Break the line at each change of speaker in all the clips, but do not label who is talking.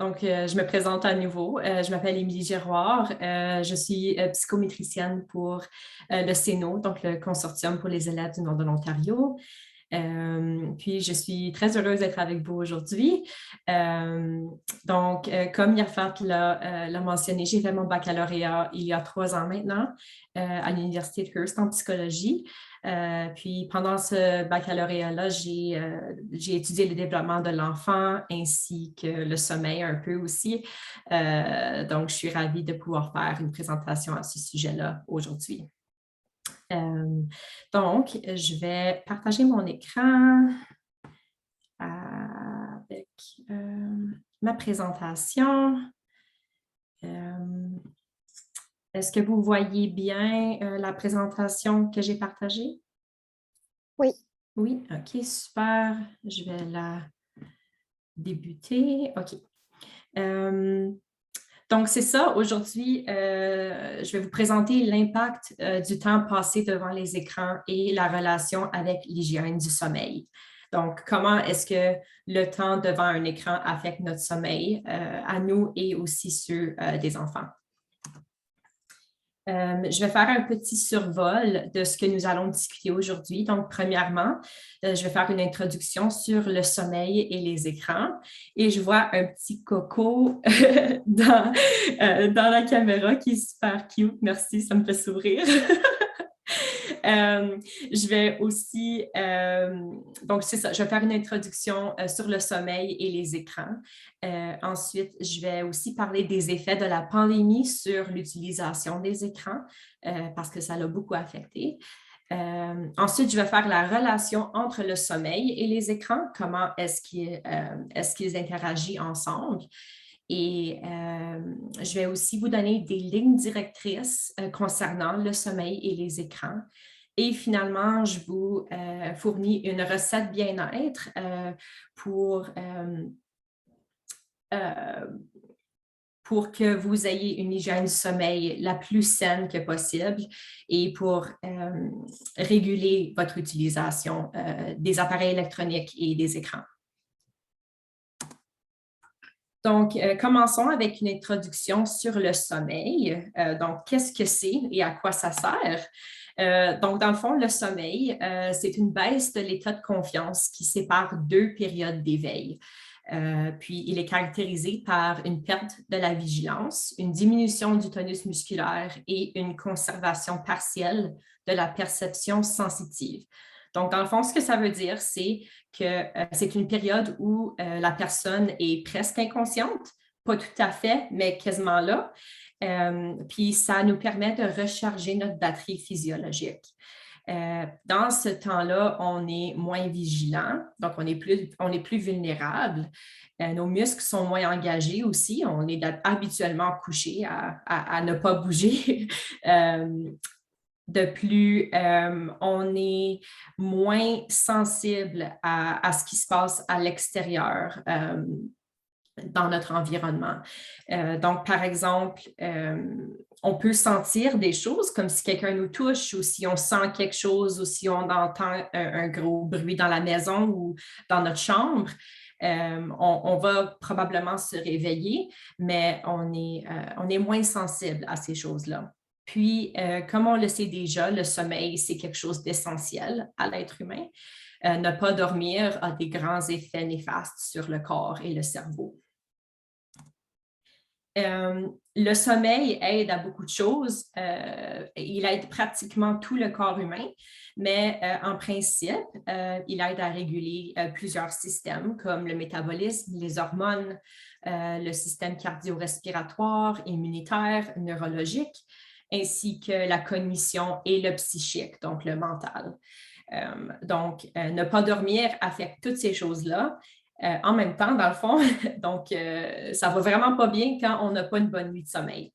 Je me présente à nouveau. Je m'appelle Émilie Giroir. Je suis psychométricienne pour le CENO, donc le Consortium pour les élèves du Nord de l'Ontario. Puis, je suis très heureuse d'être avec vous aujourd'hui. Comme Yafat l'a mentionné, j'ai fait mon baccalauréat il y a 3 ans maintenant à l'Université de Hearst en psychologie. Puis pendant ce baccalauréat-là, j'ai étudié le développement de l'enfant ainsi que le sommeil un peu aussi. Donc, je suis ravie de pouvoir faire une présentation à ce sujet-là aujourd'hui. Euh, je vais partager mon écran avec ma présentation. Euh, Est-ce que vous voyez bien la présentation que j'ai partagée?
Oui,
Oui, OK, super. Je vais la débuter. OK. Euh, donc, c'est ça. Aujourd'hui, je vais vous présenter l'impact du temps passé devant les écrans et la relation avec l'hygiène du sommeil. Donc, comment est-ce que le temps devant un écran affecte notre sommeil à nous et aussi ceux des enfants? Je vais faire un petit survol de ce que nous allons discuter aujourd'hui. Donc, premièrement, je vais faire une introduction sur le sommeil et les écrans. Et je vois un petit coco dans la caméra qui est super cute. Merci, ça me fait sourire. Euh, je vais aussi, donc c'est ça, je vais faire une introduction sur le sommeil et les écrans. Ensuite, je vais aussi parler des effets de la pandémie sur l'utilisation des écrans parce que ça l'a beaucoup affecté. Ensuite, je vais faire la relation entre le sommeil et les écrans, comment est-ce qu'ils interagissent ensemble. Et je vais aussi vous donner des lignes directrices concernant le sommeil et les écrans. Et finalement, je vous fournis une recette bien-être euh, pour que vous ayez une hygiène du sommeil la plus saine que possible et pour réguler votre utilisation des appareils électroniques et des écrans. Donc, commençons avec une introduction sur le sommeil. Donc, qu'est-ce que c'est et à quoi ça sert? Donc, dans le fond, le sommeil, c'est une baisse de l'état de confiance qui sépare deux périodes d'éveil. Puis, il est caractérisé par une perte de la vigilance, une diminution du tonus musculaire et une conservation partielle de la perception sensitive. Donc, dans le fond, ce que ça veut dire, c'est que c'est une période où la personne est presque inconsciente, pas tout à fait, mais quasiment là. Puis ça nous permet de recharger notre batterie physiologique. Dans ce temps-là, on est moins vigilant, donc on est plus vulnérable. Nos muscles sont moins engagés aussi. On est habituellement couché à ne pas bouger. De plus, on est moins sensible à ce qui se passe à l'extérieur dans notre environnement. Donc, par exemple, on peut sentir des choses comme si quelqu'un nous touche ou si on sent quelque chose ou si on entend un gros bruit dans la maison ou dans notre chambre. On va probablement se réveiller, mais on est moins sensible à ces choses-là. Puis, comme on le sait déjà, le sommeil, c'est quelque chose d'essentiel à l'être humain. Ne pas dormir a des grands effets néfastes sur le corps et le cerveau. Le sommeil aide à beaucoup de choses. Il aide pratiquement tout le corps humain, mais en principe, il aide à réguler plusieurs systèmes comme le métabolisme, les hormones, le système cardio-respiratoire, immunitaire, neurologique, ainsi que la cognition et le psychique, donc le mental. Ne pas dormir affecte toutes ces choses-là en même temps, dans le fond. Donc, ça va vraiment pas bien quand on n'a pas une bonne nuit de sommeil.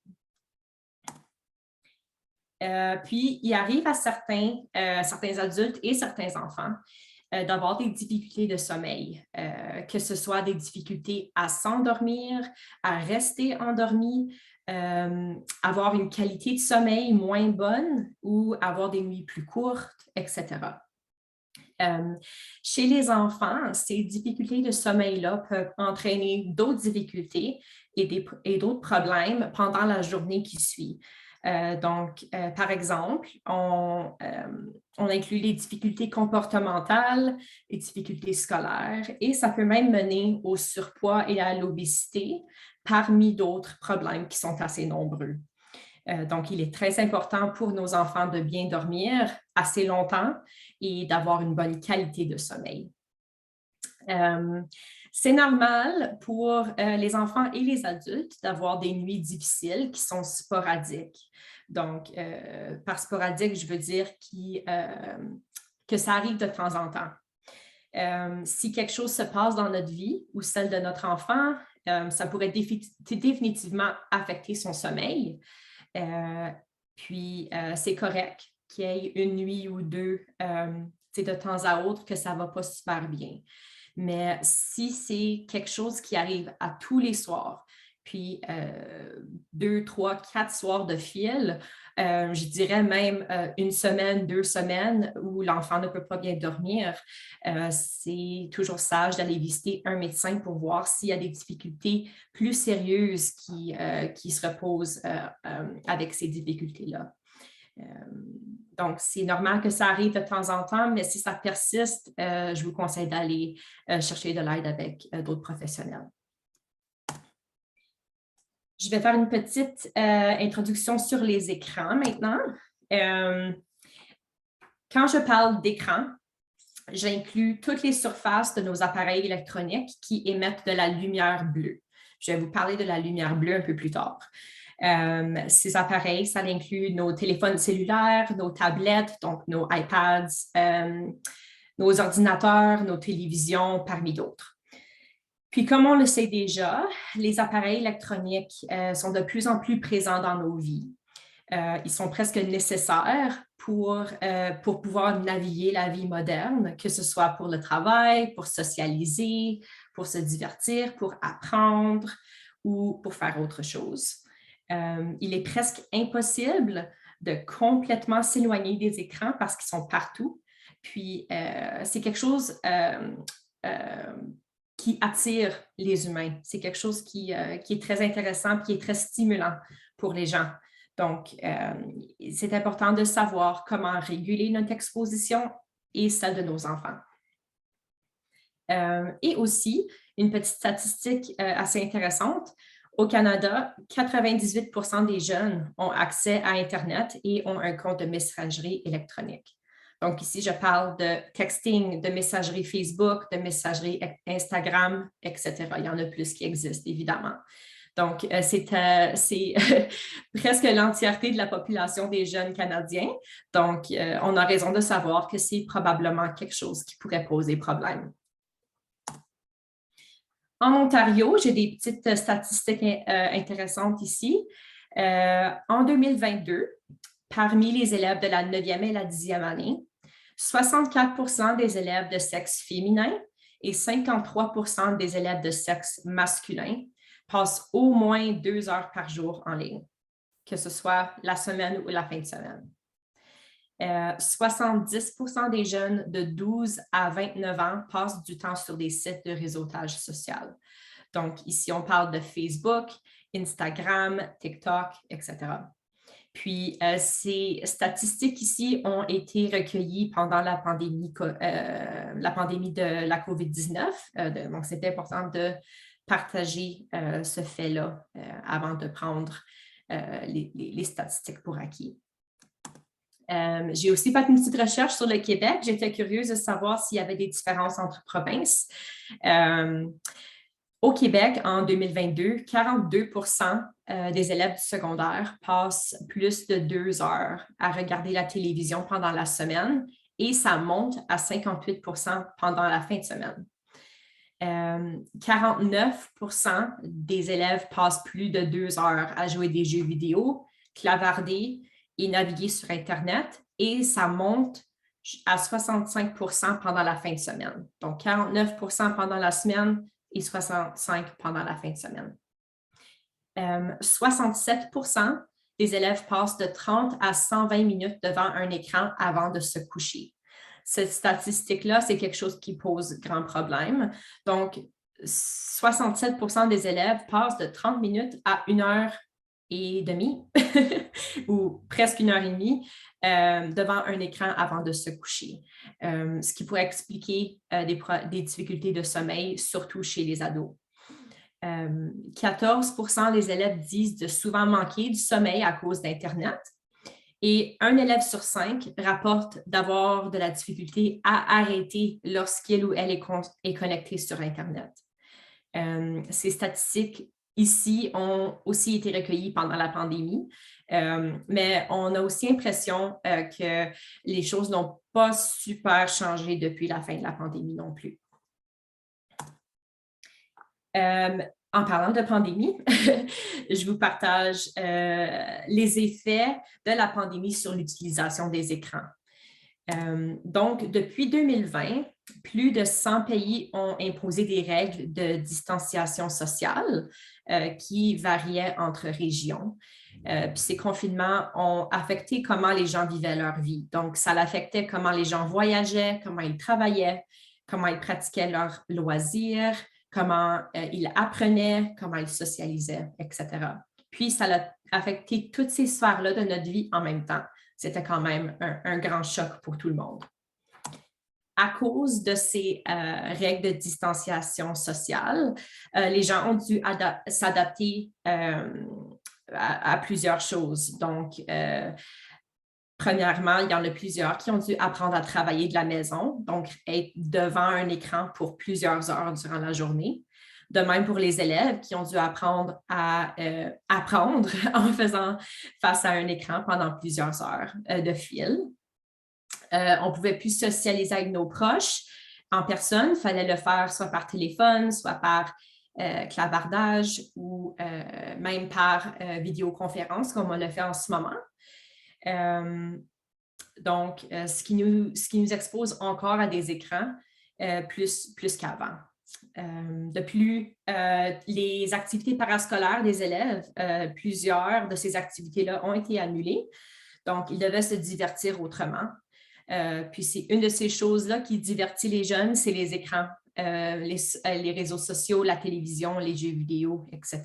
Puis, il arrive à certains adultes et certains enfants d'avoir des difficultés de sommeil, que ce soit des difficultés à s'endormir, à rester endormi, avoir une qualité de sommeil moins bonne ou avoir des nuits plus courtes, etc. Chez les enfants, ces difficultés de sommeil-là peuvent entraîner d'autres difficultés et d'autres problèmes pendant la journée qui suit. Par exemple, on inclut les difficultés comportementales, les difficultés scolaires, et ça peut même mener au surpoids et à l'obésité, parmi d'autres problèmes qui sont assez nombreux. Donc, il est très important pour nos enfants de bien dormir assez longtemps et d'avoir une bonne qualité de sommeil. C'est normal pour les enfants et les adultes d'avoir des nuits difficiles qui sont sporadiques. Donc, par sporadique, je veux dire que ça arrive de temps en temps. Si quelque chose se passe dans notre vie ou celle de notre enfant, ça pourrait définitivement affecter son sommeil. C'est correct qu'il y ait une nuit ou deux de temps à autre que ça ne va pas super bien. Mais si c'est quelque chose qui arrive à tous les soirs, puis 2, 3, 4 soirs de fil, je dirais même une semaine, 2 semaines où l'enfant ne peut pas bien dormir, c'est toujours sage d'aller visiter un médecin pour voir s'il y a des difficultés plus sérieuses qui se reposent avec ces difficultés-là. Donc, c'est normal que ça arrive de temps en temps, mais si ça persiste, je vous conseille d'aller chercher de l'aide avec d'autres professionnels. Je vais faire une petite introduction sur les écrans maintenant. Quand je parle d'écran, j'inclus toutes les surfaces de nos appareils électroniques qui émettent de la lumière bleue. Je vais vous parler de la lumière bleue un peu plus tard. Ces appareils, ça inclut nos téléphones cellulaires, nos tablettes, donc nos iPads, nos ordinateurs, nos télévisions, parmi d'autres. Puis, comme on le sait déjà, les appareils électroniques sont de plus en plus présents dans nos vies. Ils sont presque nécessaires pour pouvoir naviguer la vie moderne, que ce soit pour le travail, pour socialiser, pour se divertir, pour apprendre ou pour faire autre chose. Il est presque impossible de complètement s'éloigner des écrans parce qu'ils sont partout. Puis, c'est quelque chose qui attire les humains. C'est quelque chose qui est très intéressant et qui est très stimulant pour les gens. Donc, c'est important de savoir comment réguler notre exposition et celle de nos enfants. Et aussi, une petite statistique assez intéressante, au Canada, 98% des jeunes ont accès à Internet et ont un compte de messagerie électronique. Donc ici, je parle de texting, de messagerie Facebook, de messagerie Instagram, etc. Il y en a plus qui existent, évidemment. Donc, c'est presque l'entièreté de la population des jeunes Canadiens. Donc, on a raison de savoir que c'est probablement quelque chose qui pourrait poser problème. En Ontario, j'ai des petites statistiques intéressantes ici. En 2022, parmi les élèves de la 9e et la 10e année, 64% des élèves de sexe féminin et 53% des élèves de sexe masculin passent au moins 2 heures par jour en ligne, que ce soit la semaine ou la fin de semaine. 70% des jeunes de 12 à 29 ans passent du temps sur des sites de réseautage social. Donc, ici, on parle de Facebook, Instagram, TikTok, etc. Puis, ces statistiques ici ont été recueillies pendant la pandémie de la COVID-19. Donc, c'est important de partager ce fait-là avant de prendre les statistiques pour acquis. J'ai aussi fait une petite recherche sur le Québec. J'étais curieuse de savoir s'il y avait des différences entre provinces. Au Québec, en 2022, 42% des élèves du secondaire passent plus de 2 heures à regarder la télévision pendant la semaine et ça monte à 58% pendant la fin de semaine. 49% des élèves passent plus de 2 heures à jouer des jeux vidéo, clavarder et naviguer sur Internet et ça monte à 65% pendant la fin de semaine. Donc, 49% pendant la semaine et 65% pendant la fin de semaine. 67% des élèves passent de 30 à 120 minutes devant un écran avant de se coucher. cette statistique-là, c'est quelque chose qui pose grand problème. Donc, 67 des élèves passent de 30 minutes à 1 heure et demie ou presque 1 heure et demie devant un écran avant de se coucher, ce qui pourrait expliquer des difficultés de sommeil, surtout chez les ados. 14 des élèves disent de souvent manquer du sommeil à cause d'Internet. Et un élève sur 5 rapporte d'avoir de la difficulté à arrêter lorsqu'il ou elle est connecté sur Internet. Ces statistiques ici ont aussi été recueillies pendant la pandémie, mais on a aussi l'impression que les choses n'ont pas super changé depuis la fin de la pandémie non plus. En parlant de pandémie, je vous partage les effets de la pandémie sur l'utilisation des écrans. Donc, depuis 2020, plus de 100 pays ont imposé des règles de distanciation sociale qui variaient entre régions. Puis ces confinements ont affecté comment les gens vivaient leur vie. Donc, ça affectait comment les gens voyageaient, comment ils travaillaient, comment ils pratiquaient leurs loisirs, comment ils apprenaient, comment ils socialisaient, etc. Puis, ça a affecté toutes ces sphères-là de notre vie en même temps. C'était quand même un grand choc pour tout le monde. À cause de ces règles de distanciation sociale, les gens ont dû s'adapter à plusieurs choses. Donc, premièrement, il y en a plusieurs qui ont dû apprendre à travailler de la maison, donc être devant un écran pour plusieurs heures durant la journée. De même pour les élèves qui ont dû apprendre à apprendre en faisant face à un écran pendant plusieurs heures de fil. On ne pouvait plus socialiser avec nos proches en personne. Il fallait le faire soit par téléphone, soit par clavardage ou même par vidéoconférence, comme on le fait en ce moment. Donc, ce qui nous expose encore à des écrans plus qu'avant. De plus, les activités parascolaires des élèves, plusieurs de ces activités-là ont été annulées. Donc, ils devaient se divertir autrement. Puis, c'est une de ces choses-là qui divertit les jeunes, c'est les écrans, les réseaux sociaux, la télévision, les jeux vidéo, etc.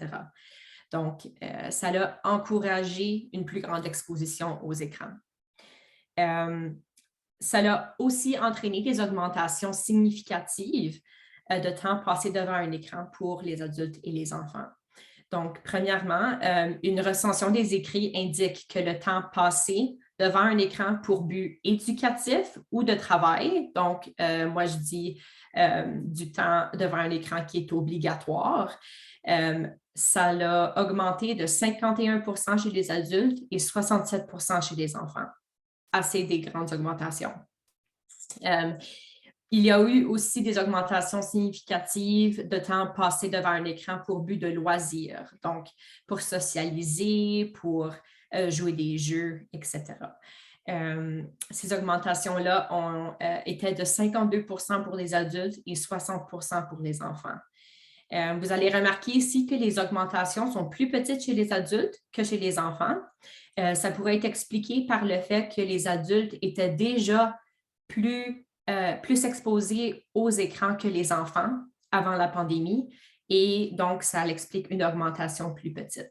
Donc, ça a encouragé une plus grande exposition aux écrans. Ça a aussi entraîné des augmentations significatives de temps passé devant un écran pour les adultes et les enfants. Donc, premièrement, une recension des écrits indique que le temps passé devant un écran pour but éducatif ou de travail, donc moi je dis du temps devant un écran qui est obligatoire, ça a augmenté de 51% chez les adultes et 67% chez les enfants. Assez des grandes augmentations. Il y a eu aussi des augmentations significatives de temps passé devant un écran pour but de loisirs, donc pour socialiser, pour jouer des jeux, etc. Ces augmentations-là étaient de 52% pour les adultes et 60% pour les enfants. Vous allez remarquer ici que les augmentations sont plus petites chez les adultes que chez les enfants. Ça pourrait être expliqué par le fait que les adultes étaient déjà plus exposés aux écrans que les enfants avant la pandémie et donc ça explique une augmentation plus petite.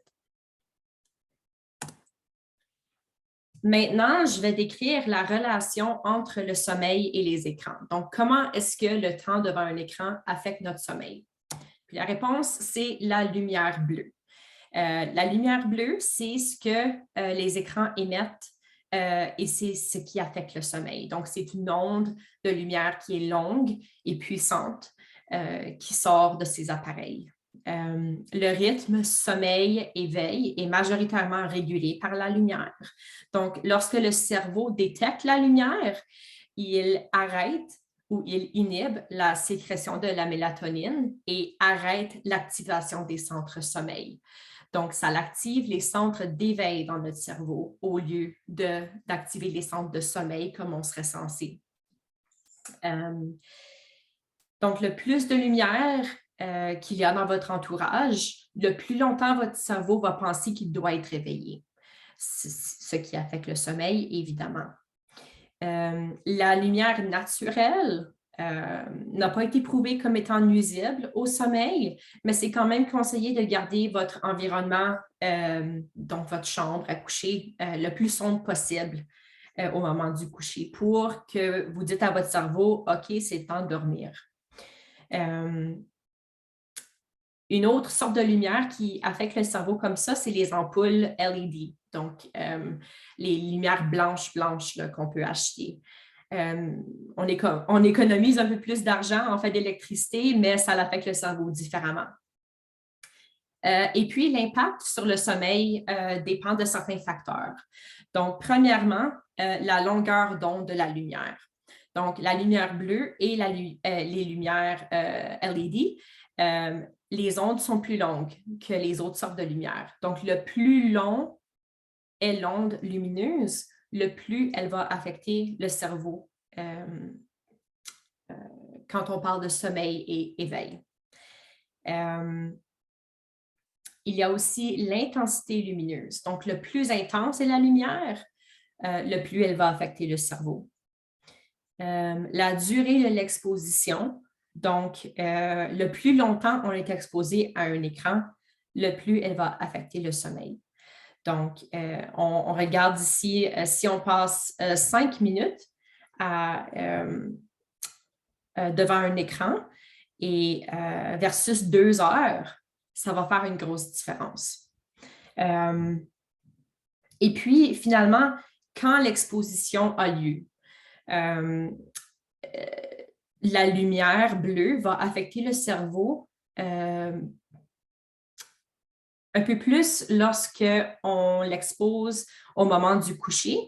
Maintenant, je vais décrire la relation entre le sommeil et les écrans. Donc, comment est-ce que le temps devant un écran affecte notre sommeil? Puis la réponse, c'est la lumière bleue. La lumière bleue, c'est ce que les écrans émettent et c'est ce qui affecte le sommeil. Donc, c'est une onde de lumière qui est longue et puissante qui sort de ces appareils. Le rythme sommeil-éveil est majoritairement régulé par la lumière. Donc, lorsque le cerveau détecte la lumière, il arrête ou il inhibe la sécrétion de la mélatonine et arrête l'activation des centres sommeil. Donc, ça active les centres d'éveil dans notre cerveau au lieu d'activer les centres de sommeil comme on serait censé. Donc, le plus de lumière qu'il y a dans votre entourage, le plus longtemps votre cerveau va penser qu'il doit être éveillé, ce qui affecte le sommeil, évidemment. La lumière naturelle n'a pas été prouvée comme étant nuisible au sommeil, mais c'est quand même conseillé de garder votre environnement, donc votre chambre à coucher, le plus sombre possible au moment du coucher pour que vous dites à votre cerveau, OK, c'est le temps de dormir. Une autre sorte de lumière qui affecte le cerveau comme ça, c'est les ampoules LED, donc les lumières blanches qu'on peut acheter. On économise un peu plus d'argent en fait d'électricité, mais ça affecte le cerveau différemment. Et puis, l'impact sur le sommeil dépend de certains facteurs. Donc, premièrement, la longueur d'onde de la lumière. Donc, la lumière bleue et les lumières LED, les ondes sont plus longues que les autres sortes de lumière. Donc, le plus long est l'onde lumineuse, le plus elle va affecter le cerveau quand on parle de sommeil et éveil. Il y a aussi l'intensité lumineuse. Donc, le plus intense est la lumière, le plus elle va affecter le cerveau. La durée de l'exposition. Donc, le plus longtemps on est exposé à un écran, le plus elle va affecter le sommeil. Donc, on regarde ici, si on passe 5 minutes devant un écran et versus 2 heures, ça va faire une grosse différence. Et puis, finalement, quand l'exposition a lieu, la lumière bleue va affecter le cerveau un peu plus lorsqu'on l'expose au moment du coucher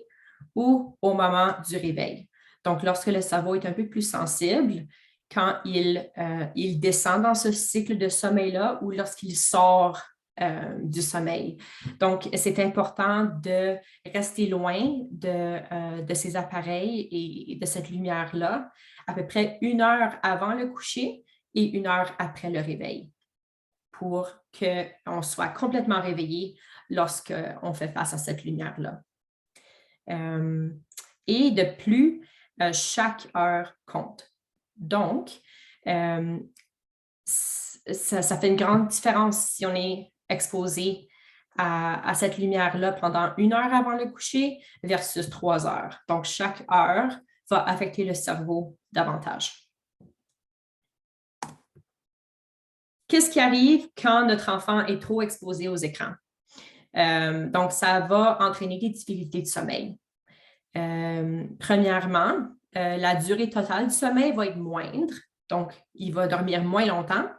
ou au moment du réveil. Donc, lorsque le cerveau est un peu plus sensible, quand il descend dans ce cycle de sommeil-là ou lorsqu'il sort du sommeil. Donc, c'est important de rester loin de ces appareils et de cette lumière-là, à peu près 1 heure avant le coucher et 1 heure après le réveil, pour qu'on soit complètement réveillé lorsqu'on fait face à cette lumière-là. Et de plus, chaque heure compte. Donc, ça fait une grande différence si on est exposé à cette lumière-là pendant 1 heure avant le coucher versus 3 heures. Donc, chaque heure va affecter le cerveau davantage. Qu'est-ce qui arrive quand notre enfant est trop exposé aux écrans? Donc, ça va entraîner des difficultés de sommeil. Premièrement, la durée totale du sommeil va être moindre, donc il va dormir moins longtemps.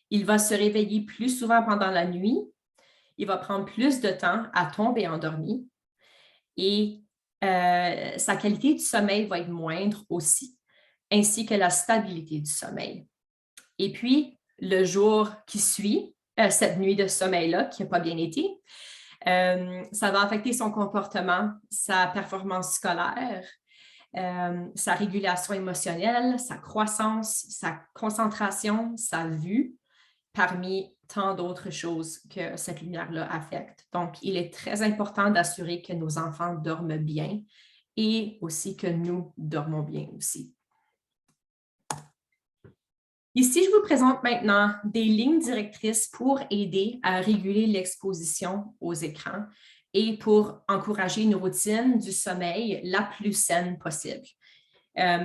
Il va se réveiller plus souvent pendant la nuit. Il va prendre plus de temps à tomber endormi et sa qualité du sommeil va être moindre aussi, ainsi que la stabilité du sommeil. Et puis, le jour qui suit cette nuit de sommeil-là, qui n'a pas bien été, ça va affecter son comportement, sa performance scolaire, sa régulation émotionnelle, sa croissance, sa concentration, sa vue, parmi tant d'autres choses que cette lumière-là affecte. Donc, il est très important d'assurer que nos enfants dorment bien et aussi que nous dormons bien aussi. Ici, je vous présente maintenant des lignes directrices pour aider à réguler l'exposition aux écrans et pour encourager une routine du sommeil la plus saine possible.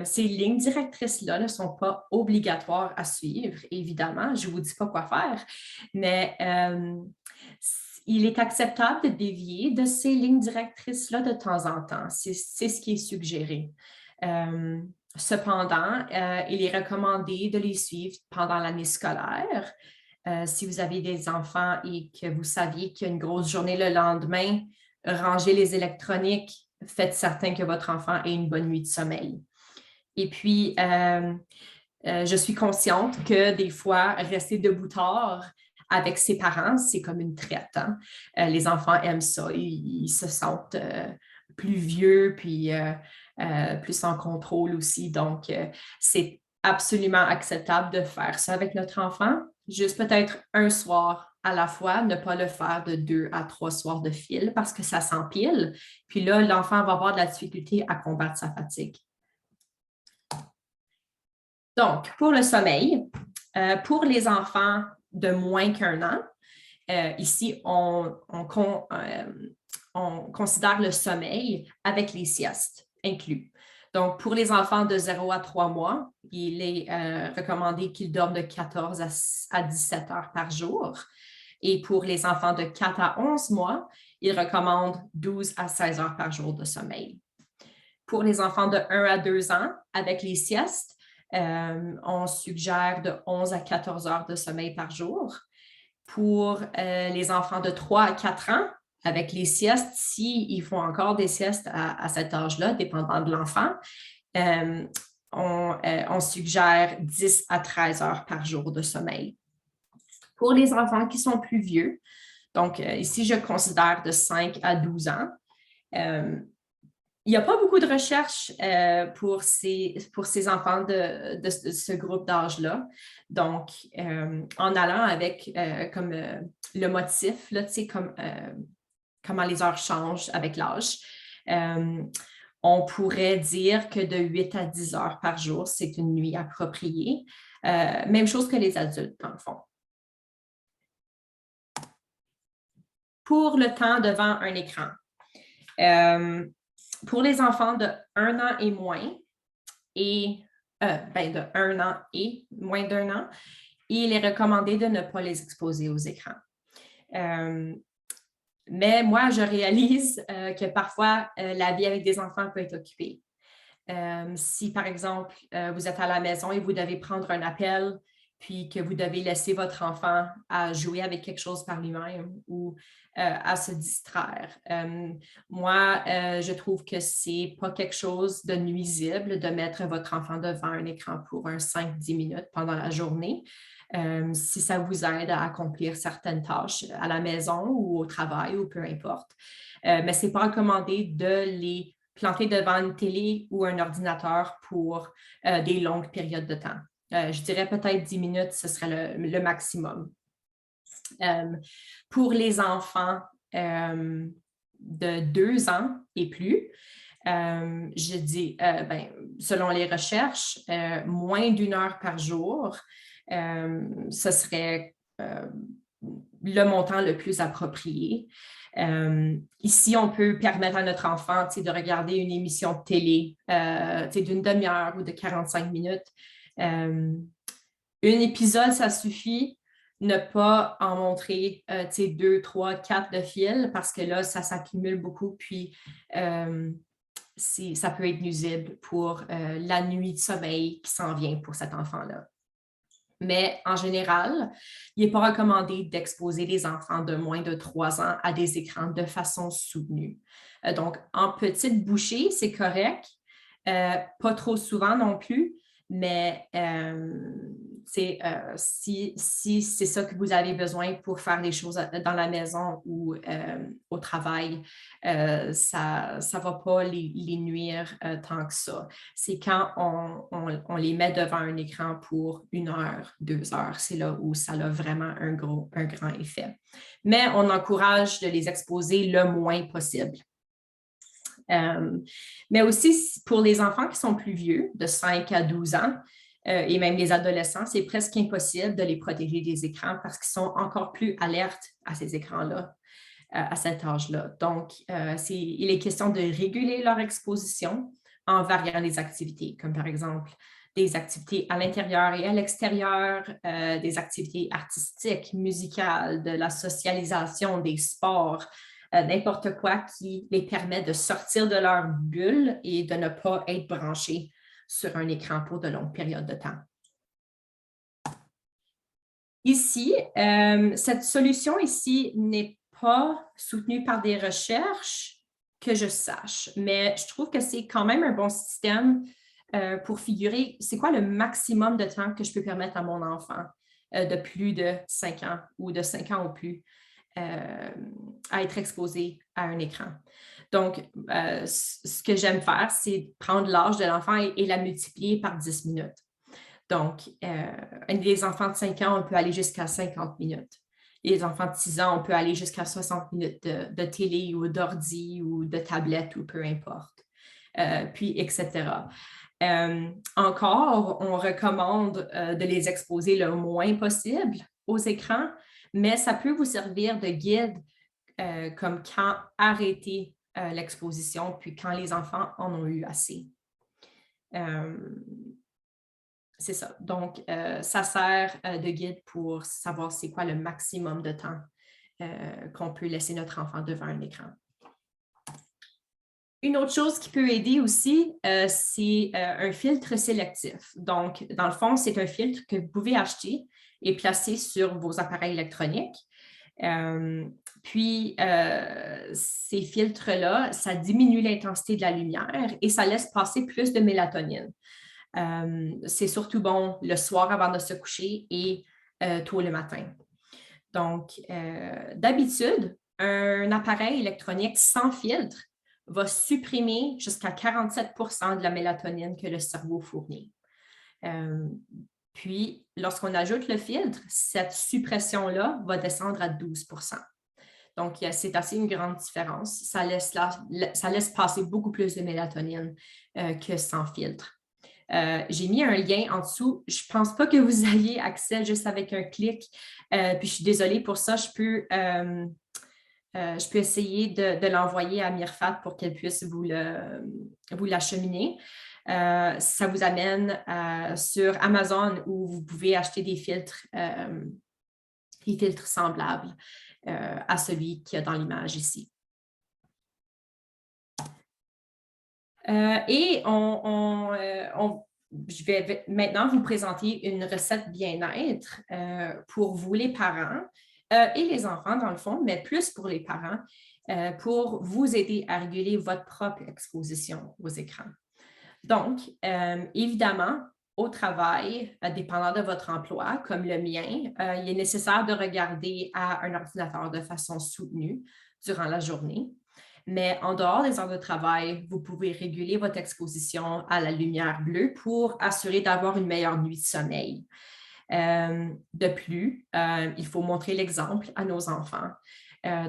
Ces lignes directrices-là ne sont pas obligatoires à suivre, évidemment, je ne vous dis pas quoi faire, mais il est acceptable de dévier de ces lignes directrices-là de temps en temps. C'est ce qui est suggéré. Cependant, il est recommandé de les suivre pendant l'année scolaire. Si vous avez des enfants et que vous saviez qu'il y a une grosse journée le lendemain, rangez les électroniques, faites certain que votre enfant ait une bonne nuit de sommeil. Et puis, je suis consciente que des fois, rester debout tard avec ses parents, c'est comme une traite. Hein? Les enfants aiment ça, ils se sentent plus vieux, puis plus en contrôle aussi. Donc, c'est absolument acceptable de faire ça avec notre enfant, juste peut-être un soir à la fois, ne pas le faire de 2 à 3 soirs de fil parce que ça s'empile. Puis là, l'enfant va avoir de la difficulté à combattre sa fatigue. Donc, pour le sommeil, pour les enfants de moins qu'1 an, ici, on considère le sommeil avec les siestes inclus. Donc, pour les enfants de 0 à 3 mois, il est recommandé qu'ils dorment de 14 à 17 heures par jour. Et pour les enfants de 4 à 11 mois, il recommande 12 à 16 heures par jour de sommeil. Pour les enfants de 1 à 2 ans, avec les siestes, on suggère de 11 à 14 heures de sommeil par jour. Pour les enfants de 3 à 4 ans, avec les siestes, s'ils font encore des siestes à cet âge-là, dépendant de l'enfant, on suggère 10 à 13 heures par jour de sommeil. Pour les enfants qui sont plus vieux, donc ici, je considère de 5 à 12 ans, il n'y a pas beaucoup de recherches pour ces enfants de ce groupe d'âge-là. Donc, en allant avec comme le motif, là, comme, comment les heures changent avec l'âge, on pourrait dire que de 8 à 10 heures par jour, c'est une nuit appropriée. Même chose que les adultes, dans le fond. Pour le temps devant un écran. Pour les enfants de 1 an et moins, de 1 an et moins d'1 an, il est recommandé de ne pas les exposer aux écrans. Mais moi, je réalise que parfois, la vie avec des enfants peut être occupée. Si, par exemple, vous êtes à la maison et vous devez prendre un appel, puis que vous devez laisser votre enfant à jouer avec quelque chose par lui-même ou à se distraire. Moi, je trouve que c'est pas quelque chose de nuisible de mettre votre enfant devant un écran pour 5-10 minutes pendant la journée. Si ça vous aide à accomplir certaines tâches à la maison ou au travail ou peu importe. Mais ce n'est pas recommandé de les planter devant une télé ou un ordinateur pour des longues périodes de temps. Je dirais peut-être 10 minutes, ce serait le maximum. Pour les enfants de 2 ans et plus, je dis, selon les recherches, moins d'1 heure par jour, ce serait le montant le plus approprié. Ici, on peut permettre à notre enfant de regarder une émission de télé d'une demi-heure ou de 45 minutes. Un épisode, ça suffit. Ne pas en montrer 2, 3, 4 de fil parce que là, ça s'accumule beaucoup. Puis, ça peut être nuisible pour la nuit de sommeil qui s'en vient pour cet enfant-là. Mais en général, il n'est pas recommandé d'exposer les enfants de moins de 3 ans à des écrans de façon soutenue. Donc, en petites bouchées, c'est correct. Pas trop souvent non plus, mais si c'est ça que vous avez besoin pour faire les choses dans la maison ou au travail, ça ne va pas les nuire tant que ça. C'est quand on les met devant un écran pour 1 heure, 2 heures, c'est là où ça a vraiment un grand effet. Mais on encourage de les exposer le moins possible. Mais aussi pour les enfants qui sont plus vieux, de 5 à 12 ans, et même les adolescents, c'est presque impossible de les protéger des écrans parce qu'ils sont encore plus alertes à ces écrans-là, à cet âge-là. Donc, il est question de réguler leur exposition en variant les activités, comme par exemple des activités à l'intérieur et à l'extérieur, des activités artistiques, musicales, de la socialisation, des sports, n'importe quoi qui les permet de sortir de leur bulle et de ne pas être branchés sur un écran pour de longues périodes de temps. Ici, cette solution ici n'est pas soutenue par des recherches que je sache, mais je trouve que c'est quand même un bon système pour figurer c'est quoi le maximum de temps que je peux permettre à mon enfant de plus de 5 ans ou de 5 ans ou plus. À être exposé à un écran. Donc, ce que j'aime faire, c'est prendre l'âge de l'enfant et la multiplier par 10 minutes. Donc, les enfants de 5 ans, on peut aller jusqu'à 50 minutes. les enfants de 6 ans, on peut aller jusqu'à 60 minutes de télé ou d'ordi ou de tablette ou peu importe, puis etc. Encore, on recommande de les exposer le moins possible aux écrans, mais ça peut vous servir de guide comme quand arrêter l'exposition, puis quand les enfants en ont eu assez. C'est ça. Donc, ça sert de guide pour savoir c'est quoi le maximum de temps qu'on peut laisser notre enfant devant un écran. Une autre chose qui peut aider aussi, c'est un filtre sélectif. Donc, dans le fond, c'est un filtre que vous pouvez acheter et placer sur vos appareils électroniques. Puis, ces filtres-là, ça diminue l'intensité de la lumière et ça laisse passer plus de mélatonine. C'est surtout bon le soir avant de se coucher et tôt le matin. Donc, d'habitude, un appareil électronique sans filtre va supprimer jusqu'à 47% de la mélatonine que le cerveau fournit. Puis, lorsqu'on ajoute le filtre, cette suppression-là va descendre à 12%. Donc, c'est assez une grande différence. Ça laisse passer beaucoup plus de mélatonine que sans filtre. J'ai mis un lien en dessous. Je ne pense pas que vous ayez accès juste avec un clic. Puis, je suis désolée pour ça. Je peux essayer de l'envoyer à Mirfat pour qu'elle puisse vous l'acheminer. Ça vous amène sur Amazon où vous pouvez acheter des filtres semblables à celui qu'il y a dans l'image ici. Je vais maintenant vous présenter une recette bien-être pour vous les parents et les enfants dans le fond, mais plus pour les parents, pour vous aider à réguler votre propre exposition aux écrans. Donc, évidemment, au travail, dépendant de votre emploi, comme le mien, il est nécessaire de regarder à un ordinateur de façon soutenue durant la journée. Mais en dehors des heures de travail, vous pouvez réguler votre exposition à la lumière bleue pour assurer d'avoir une meilleure nuit de sommeil. De plus, il faut montrer l'exemple à nos enfants.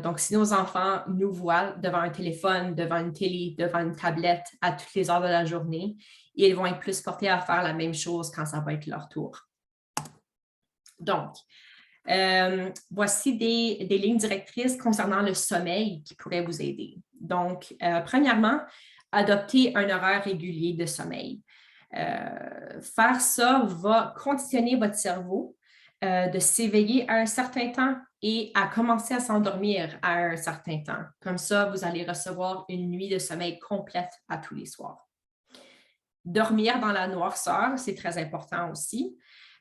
Donc, si nos enfants nous voient devant un téléphone, devant une télé, devant une tablette à toutes les heures de la journée, ils vont être plus portés à faire la même chose quand ça va être leur tour. Donc, voici des lignes directrices concernant le sommeil qui pourraient vous aider. Donc, premièrement, adopter un horaire régulier de sommeil. Faire ça va conditionner votre cerveau de s'éveiller à un certain temps et à commencer à s'endormir à un certain temps. Comme ça, vous allez recevoir une nuit de sommeil complète à tous les soirs. Dormir dans la noirceur, c'est très important aussi,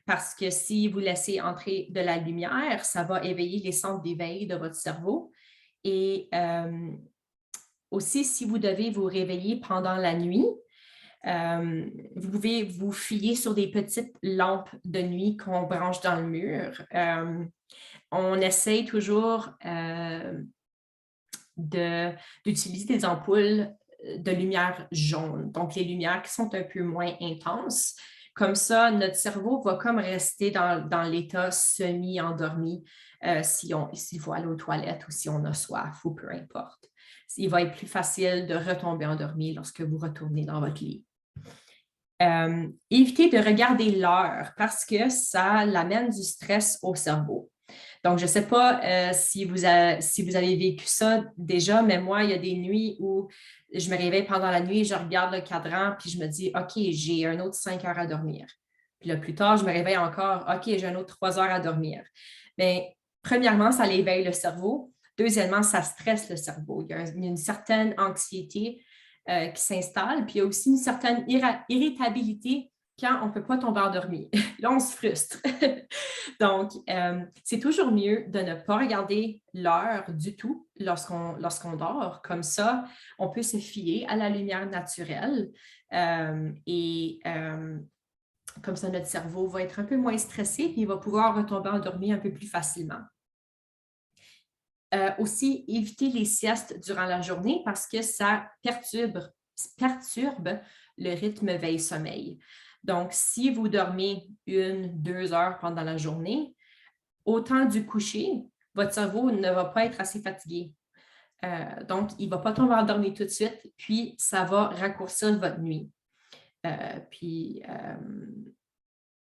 parce que si vous laissez entrer de la lumière, ça va éveiller les centres d'éveil de votre cerveau. Et aussi, si vous devez vous réveiller pendant la nuit, vous pouvez vous fier sur des petites lampes de nuit qu'on branche dans le mur. On essaye toujours d'utiliser des ampoules de lumière jaune, donc les lumières qui sont un peu moins intenses. Comme ça, notre cerveau va comme rester dans l'état semi-endormi s'il faut aller aux toilettes ou si on a soif ou peu importe. Il va être plus facile de retomber endormi lorsque vous retournez dans votre lit. Évitez de regarder l'heure parce que ça amène du stress au cerveau. Donc, je ne sais pas si vous avez vécu ça déjà, mais moi, il y a des nuits où je me réveille pendant la nuit, je regarde le cadran, puis je me dis, OK, j'ai un autre 5 heures à dormir. Puis là, plus tard, je me réveille encore, OK, j'ai un autre 3 heures à dormir. Mais premièrement, ça éveille le cerveau. Deuxièmement, ça stresse le cerveau. Il y a une certaine anxiété qui s'installe, puis il y a aussi une certaine irritabilité quand on ne peut pas tomber endormi. Là, on se frustre. Donc, c'est toujours mieux de ne pas regarder l'heure du tout lorsqu'on dort. Comme ça, on peut se fier à la lumière naturelle et comme ça, notre cerveau va être un peu moins stressé et il va pouvoir retomber endormi un peu plus facilement. Aussi, éviter les siestes durant la journée parce que ça perturbe le rythme veille-sommeil. Donc, si vous dormez 1-2 heures pendant la journée, au temps du coucher, votre cerveau ne va pas être assez fatigué. Donc, il ne va pas tomber endormi tout de suite, puis ça va raccourcir votre nuit.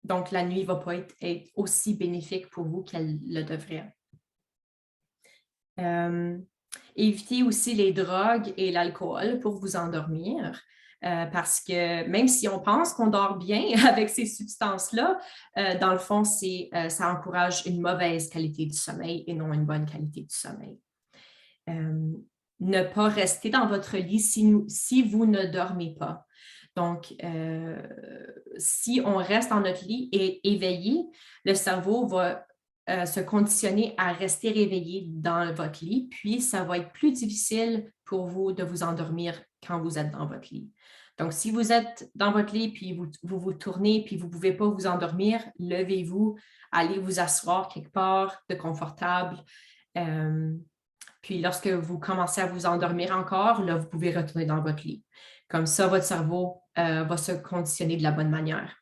Donc, la nuit ne va pas être aussi bénéfique pour vous qu'elle le devrait. Évitez aussi les drogues et l'alcool pour vous endormir. Parce que même si on pense qu'on dort bien avec ces substances-là, dans le fond, ça encourage une mauvaise qualité du sommeil et non une bonne qualité du sommeil. Ne pas rester dans votre lit si vous ne dormez pas. Donc, si on reste dans notre lit et éveillé, le cerveau va se conditionner à rester réveillé dans votre lit, puis ça va être plus difficile pour vous de vous endormir quand vous êtes dans votre lit. Donc, si vous êtes dans votre lit, puis vous tournez, puis vous ne pouvez pas vous endormir, levez-vous, allez vous asseoir quelque part de confortable. Puis lorsque vous commencez à vous endormir encore, là, vous pouvez retourner dans votre lit. Comme ça, votre cerveau va se conditionner de la bonne manière.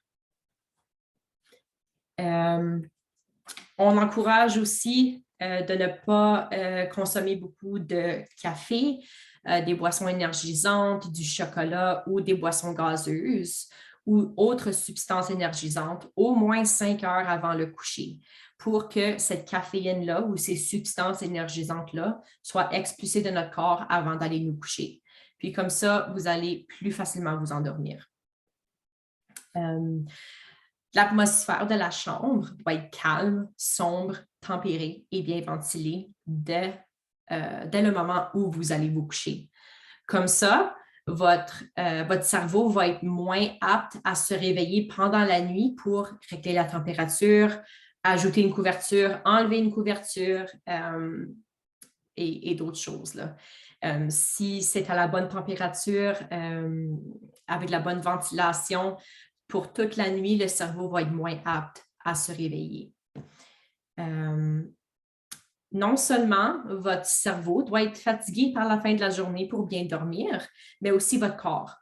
On encourage aussi de ne pas consommer beaucoup de café, des boissons énergisantes, du chocolat ou des boissons gazeuses ou autres substances énergisantes au moins 5 heures avant le coucher pour que cette caféine-là ou ces substances énergisantes-là soient expulsées de notre corps avant d'aller nous coucher. Puis comme ça, vous allez plus facilement vous endormir. L'atmosphère de la chambre doit être calme, sombre, tempérée et bien ventilée dès le moment où vous allez vous coucher. Comme ça, votre cerveau va être moins apte à se réveiller pendant la nuit pour régler la température, ajouter une couverture, enlever une couverture et d'autres choses, là. Si c'est à la bonne température, avec la bonne ventilation, pour toute la nuit, le cerveau va être moins apte à se réveiller. Non seulement votre cerveau doit être fatigué par la fin de la journée pour bien dormir, mais aussi votre corps.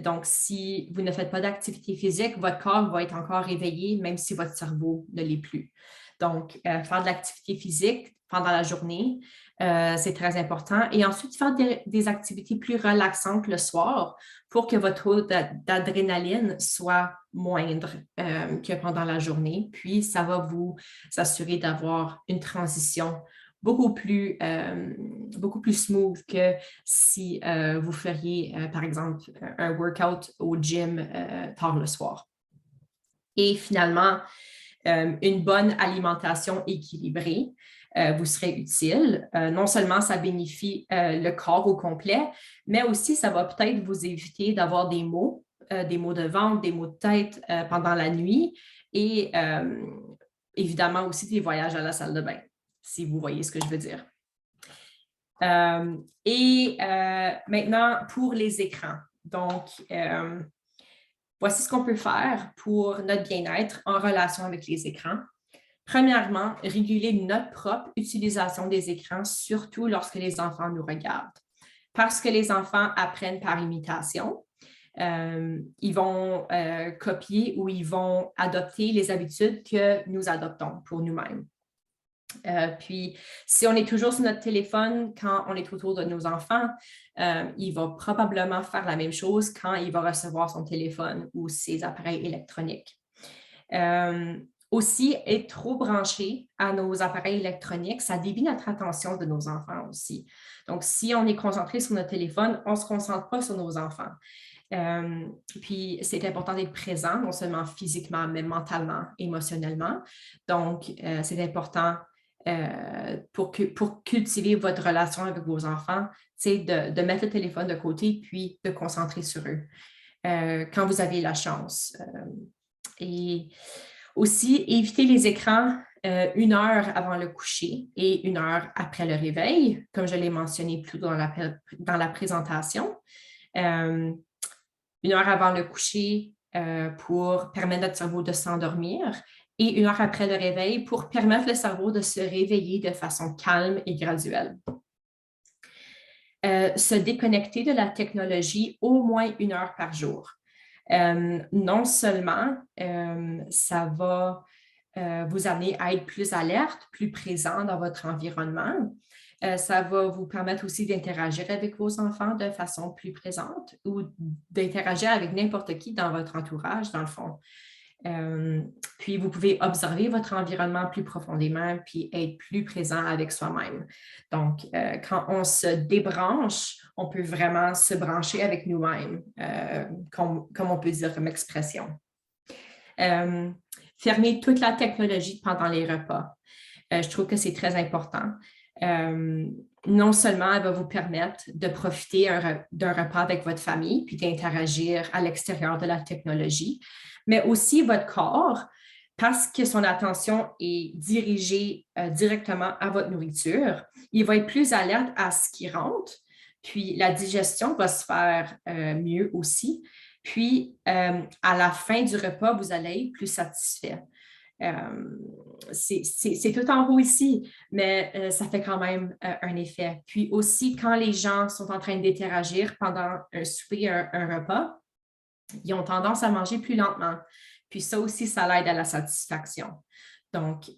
Donc, si vous ne faites pas d'activité physique, votre corps va être encore réveillé, même si votre cerveau ne l'est plus. Donc, faire de l'activité physique pendant la journée, c'est très important. Et ensuite, faire des activités plus relaxantes le soir pour que votre taux d'adrénaline soit moindre que pendant la journée. Puis, ça va vous assurer d'avoir une transition beaucoup plus smooth que si vous feriez, par exemple, un workout au gym tard le soir. Et finalement, une bonne alimentation équilibrée vous serait utile. Non seulement ça bénéficie le corps au complet, mais aussi ça va peut-être vous éviter d'avoir des maux de ventre, des maux de tête pendant la nuit et évidemment aussi des voyages à la salle de bain, si vous voyez ce que je veux dire. Maintenant, pour les écrans. Donc, voici ce qu'on peut faire pour notre bien-être en relation avec les écrans. Premièrement, réguler notre propre utilisation des écrans, surtout lorsque les enfants nous regardent. Parce que les enfants apprennent par imitation, ils vont copier ou ils vont adopter les habitudes que nous adoptons pour nous-mêmes. Puis, si on est toujours sur notre téléphone quand on est autour de nos enfants, il va probablement faire la même chose quand il va recevoir son téléphone ou ses appareils électroniques. Aussi, être trop branché à nos appareils électroniques, ça dévie notre attention de nos enfants aussi. Donc, si on est concentré sur notre téléphone, on ne se concentre pas sur nos enfants. Puis, c'est important d'être présent, non seulement physiquement, mais mentalement, émotionnellement. Donc, c'est important pour cultiver votre relation avec vos enfants, c'est de mettre le téléphone de côté puis de concentrer sur eux quand vous avez la chance. Et aussi, éviter les écrans 1 heure avant le coucher et 1 heure après le réveil, comme je l'ai mentionné plus tôt dans la présentation. 1 heure avant le coucher pour permettre à notre cerveau de s'endormir et 1 heure après le réveil pour permettre au cerveau de se réveiller de façon calme et graduelle. Se déconnecter de la technologie au moins 1 heure par jour. Non seulement ça va vous amener à être plus alerte, plus présent dans votre environnement. Ça va vous permettre aussi d'interagir avec vos enfants de façon plus présente ou d'interagir avec n'importe qui dans votre entourage, dans le fond. Puis, vous pouvez observer votre environnement plus profondément puis être plus présent avec soi-même. Donc, quand on se débranche, on peut vraiment se brancher avec nous-mêmes, comme on peut dire comme expression. Fermer toute la technologie pendant les repas. Je trouve que c'est très important. Non seulement elle va vous permettre de profiter d'un repas avec votre famille puis d'interagir à l'extérieur de la technologie, mais aussi votre corps, parce que son attention est dirigée directement à votre nourriture, il va être plus alerte à ce qui rentre, puis la digestion va se faire mieux aussi. Puis, à la fin du repas, vous allez être plus satisfait. C'est tout en haut ici, mais ça fait quand même un effet. Puis aussi, quand les gens sont en train d'interagir pendant un souper, un repas, ils ont tendance à manger plus lentement. Puis ça aussi, ça l'aide à la satisfaction. Donc,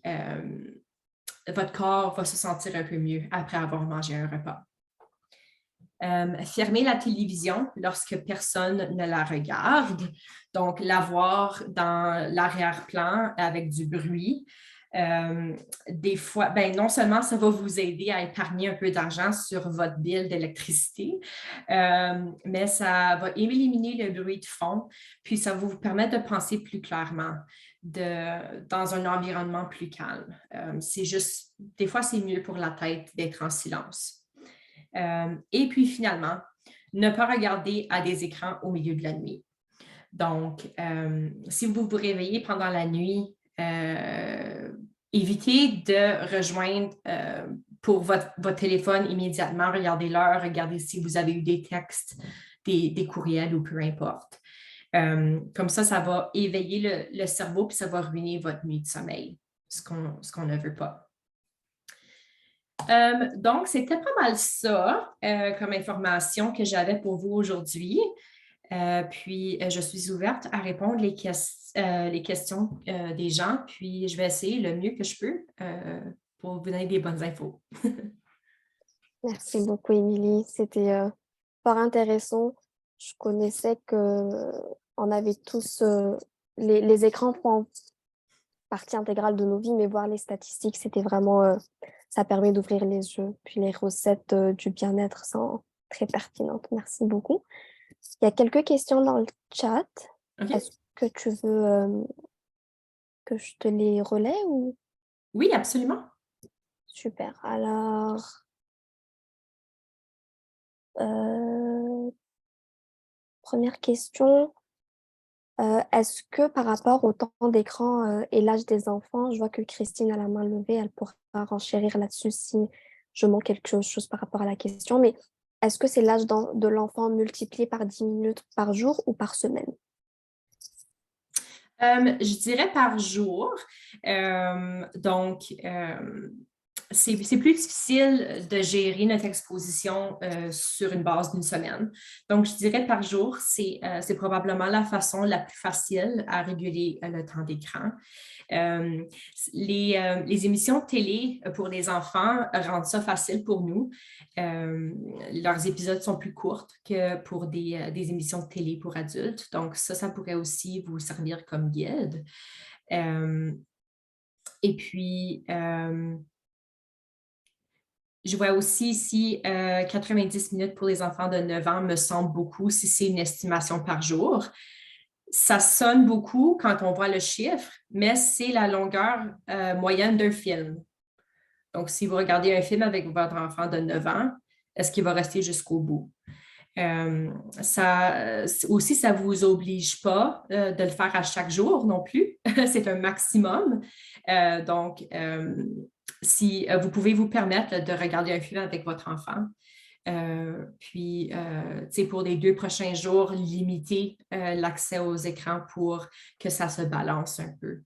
votre corps va se sentir un peu mieux après avoir mangé un repas. Fermer la télévision lorsque personne ne la regarde, donc la voir dans l'arrière-plan avec du bruit. Des fois, non seulement ça va vous aider à épargner un peu d'argent sur votre bill d'électricité, mais ça va éliminer le bruit de fond, puis ça va vous permettre de penser plus clairement dans un environnement plus calme. C'est juste, des fois, c'est mieux pour la tête d'être en silence. Et puis finalement, ne pas regarder à des écrans au milieu de la nuit. Donc, si vous vous réveillez pendant la nuit, évitez de rejoindre pour votre téléphone immédiatement, regardez l'heure, regardez si vous avez eu des textes, des courriels ou peu importe. Comme ça va éveiller le cerveau puis ça va ruiner votre nuit de sommeil, ce qu'on ne veut pas. Donc, c'était pas mal ça comme information que j'avais pour vous aujourd'hui. Puis, je suis ouverte à répondre les questions des gens, puis je vais essayer le mieux que je peux pour vous donner des bonnes infos.
Merci beaucoup, Émilie. C'était fort intéressant. Je connaissais qu'on avait tous... les écrans font partie intégrale de nos vies, mais voir les statistiques, c'était vraiment... ça permet d'ouvrir les yeux. Puis les recettes du bien-être sont très pertinentes. Merci beaucoup. Il y a quelques questions dans le chat.
Okay.
Est-ce que tu veux que je te les relaie ou...
Oui, absolument.
Super. Alors... première question, est-ce que par rapport au temps d'écran et l'âge des enfants, je vois que Christine a la main levée, elle pourra renchérir là-dessus si je manque quelque chose par rapport à la question, mais est-ce que c'est l'âge de l'enfant multiplié par 10 minutes par jour ou par semaine?
Je dirais par jour. Donc, c'est plus difficile de gérer notre exposition sur une base d'une semaine. Donc, je dirais par jour, c'est probablement la façon la plus facile à réguler le temps d'écran. Les émissions de télé pour les enfants rendent ça facile pour nous. Leurs épisodes sont plus courts que pour des émissions de télé pour adultes. Donc, ça pourrait aussi vous servir comme guide. Et puis, je vois aussi ici 90 minutes pour les enfants de 9 ans me semble beaucoup si c'est une estimation par jour. Ça sonne beaucoup quand on voit le chiffre, mais c'est la longueur moyenne d'un film. Donc, si vous regardez un film avec votre enfant de 9 ans, est-ce qu'il va rester jusqu'au bout? Ça ne vous oblige pas de le faire à chaque jour non plus. C'est un maximum. Donc, si vous pouvez vous permettre de regarder un film avec votre enfant, puis, pour les 2 prochains jours, limiter l'accès aux écrans pour que ça se balance un peu.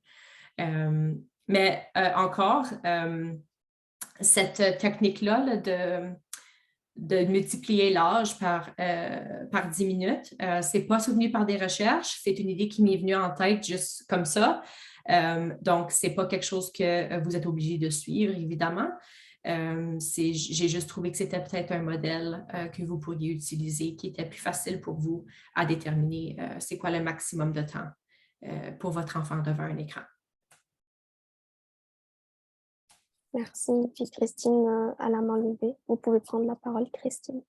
Mais encore, cette technique-là de multiplier l'âge par 10 minutes. Ce n'est pas soutenu par des recherches, c'est une idée qui m'est venue en tête juste comme ça. Donc, ce n'est pas quelque chose que vous êtes obligé de suivre, évidemment. J'ai juste trouvé que c'était peut-être un modèle que vous pourriez utiliser qui était plus facile pour vous à déterminer c'est quoi le maximum de temps pour votre enfant devant un écran.
Merci. Puis Christine à la main levée. Vous pouvez prendre la parole, Christine.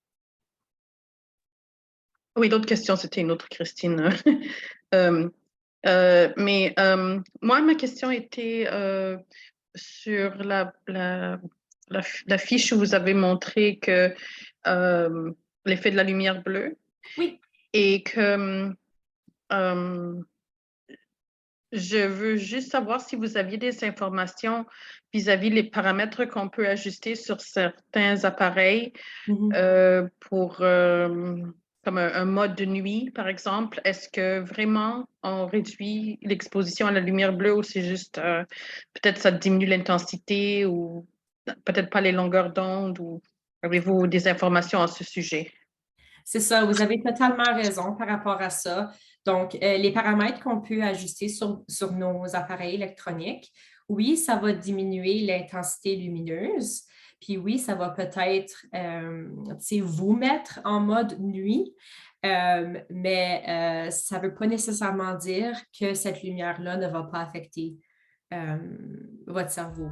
Oui, d'autres questions, c'était une autre Christine. Mais moi, ma question était sur la fiche où vous avez montré que l'effet de la lumière bleue.
Oui.
Et que je veux juste savoir si vous aviez des informations vis-à-vis les paramètres qu'on peut ajuster sur certains appareils pour comme un mode de nuit, par exemple. Est-ce que vraiment on réduit l'exposition à la lumière bleue ou c'est juste peut-être ça diminue l'intensité ou peut-être pas les longueurs d'onde ou avez-vous des informations à ce sujet?
C'est ça, vous avez totalement raison par rapport à ça. Donc, les paramètres qu'on peut ajuster sur nos appareils électroniques, oui, ça va diminuer l'intensité lumineuse. Puis oui, ça va peut-être vous mettre en mode nuit, mais ça ne veut pas nécessairement dire que cette lumière-là ne va pas affecter votre cerveau.